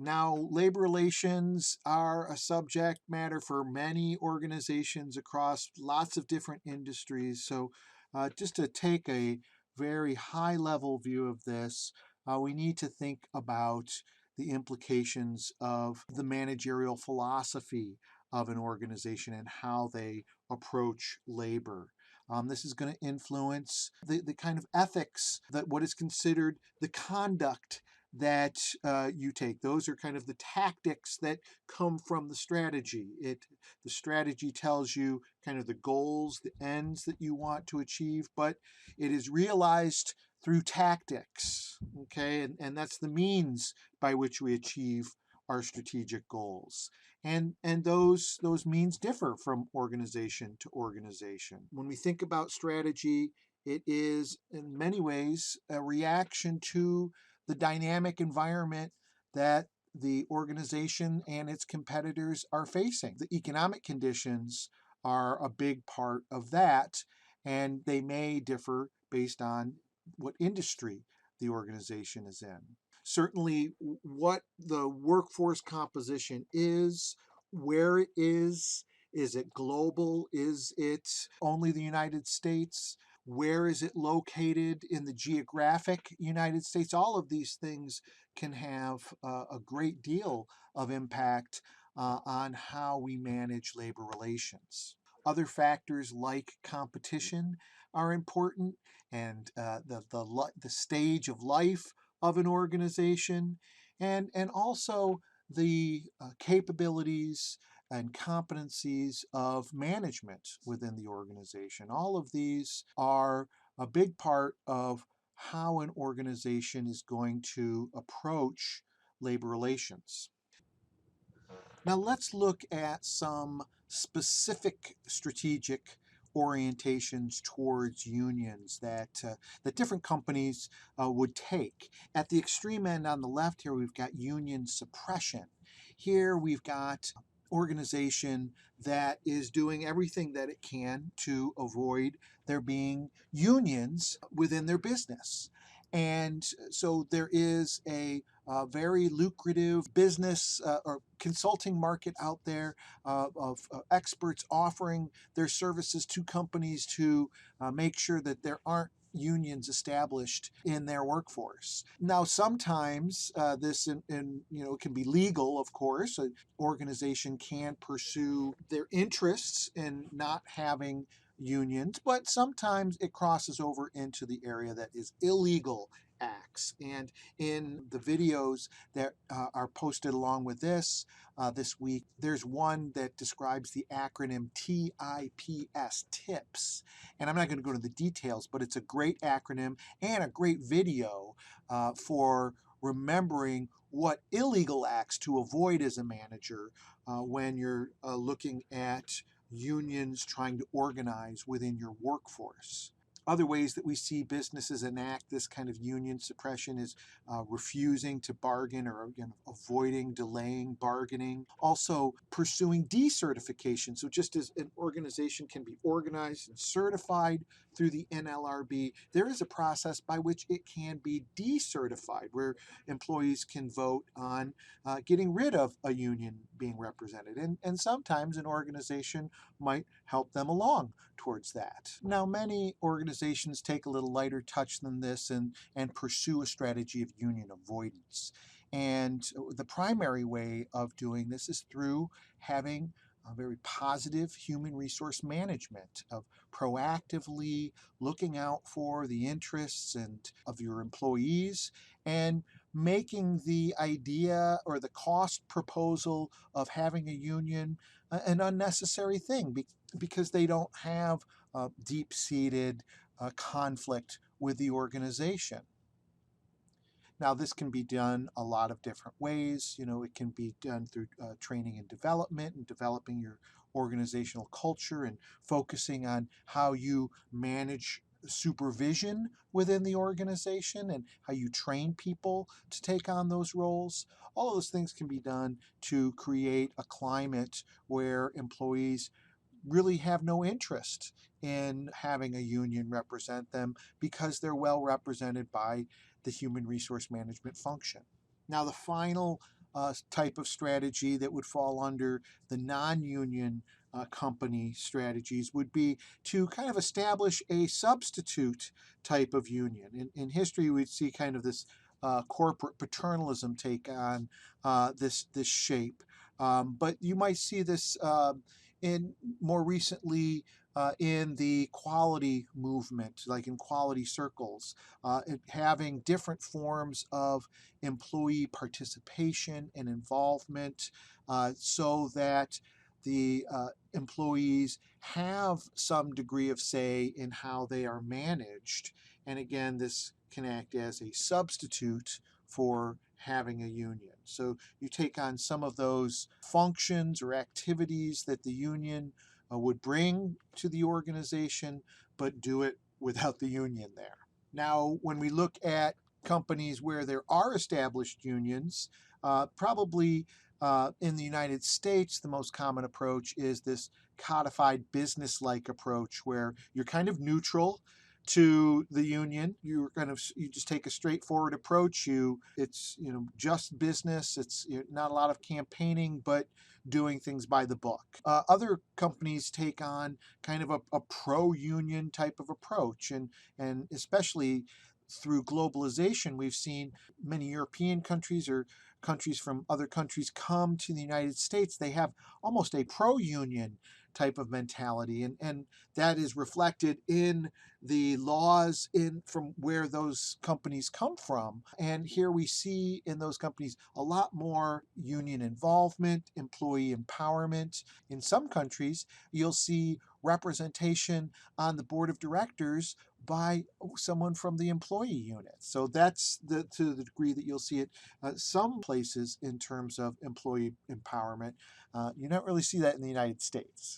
Now, labor relations are a subject matter for many organizations across lots of different industries. So, just to take a very high level view of this, we need to think about the implications of the managerial philosophy of an organization and how they approach labor. This is going to influence the kind of ethics that what is considered the conduct that you take. Those are kind of the tactics that come from the strategy. The strategy tells you kind of the goals, the ends that you want to achieve, but it is realized through tactics. Okay, and that's the means by which we achieve our strategic goals. And those means differ from organization to organization. When we think about strategy, it is in many ways a reaction to the dynamic environment that the organization and its competitors are facing. The economic conditions are a big part of that, and they may differ based on what industry the organization is in. Certainly, what the workforce composition is, where it is it global? Is it only the United States? Where is it located in the geographic United States? All of these things can have a great deal of impact on how we manage labor relations. Other factors like competition are important, and the stage of life of an organization, and also the capabilities and competencies of management within the organization. All of these are a big part of how an organization is going to approach labor relations. Now let's look at some specific strategic orientations towards unions that different companies would take. At the extreme end on the left here, we've got union suppression. Here we've got organization that is doing everything that it can to avoid there being unions within their business. And so there is a very lucrative business or consulting market out there of experts offering their services to companies to make sure that there aren't unions established in their workforce. Now, sometimes this it can be legal, of course. An organization can pursue their interests in not having unions, but sometimes it crosses over into the area that is illegal acts. And in the videos that are posted along with this week, there's one that describes the acronym TIPS, TIPS. And I'm not going to go into the details, but it's a great acronym and a great video for remembering what illegal acts to avoid as a manager when you're looking at unions trying to organize within your workforce. Other ways that we see businesses enact this kind of union suppression is refusing to bargain or again, avoiding, delaying bargaining. Also, pursuing decertification. So, just as an organization can be organized and certified through the NLRB, there is a process by which it can be decertified, where employees can vote on getting rid of a union being represented. And sometimes an organization might help them along towards that. Now, many organizations take a little lighter touch than this and pursue a strategy of union avoidance. And the primary way of doing this is through having a very positive human resource management of proactively looking out for the interests and of your employees and making the idea or the cost proposal of having a union an unnecessary thing because they don't have deep-seated conflict with the organization. Now, this can be done a lot of different ways. It can be done through training and development and developing your organizational culture and focusing on how you manage supervision within the organization and how you train people to take on those roles. All of those things can be done to create a climate where employees really have no interest in having a union represent them because they're well represented by the human resource management function. Now, the final type of strategy that would fall under the non-union company strategies would be to kind of establish a substitute type of union. In history, we'd see kind of this corporate paternalism take on this shape. But you might see this in more recently in the quality movement, like in quality circles, having different forms of employee participation and involvement so that the employees have some degree of say in how they are managed. And again, this can act as a substitute for having a union. So you take on some of those functions or activities that the union would bring to the organization, but do it without the union there. Now, when we look at companies where there are established unions, probably in the United States, the most common approach is this codified business-like approach where you're kind of neutral to the union. You just take a straightforward approach. It's just business. It's not a lot of campaigning, but doing things by the book. Other companies take on kind of a pro-union type of approach, and especially through globalization, we've seen many European countries or countries from other countries come to the United States. They have almost a pro-union type of mentality, and that is reflected in the laws in from where those companies come from. And here we see in those companies a lot more union involvement, employee empowerment. In some countries, you'll see representation on the board of directors by someone from the employee unit. So that's to the degree that you'll see it some places in terms of employee empowerment. You don't really see that in the United States.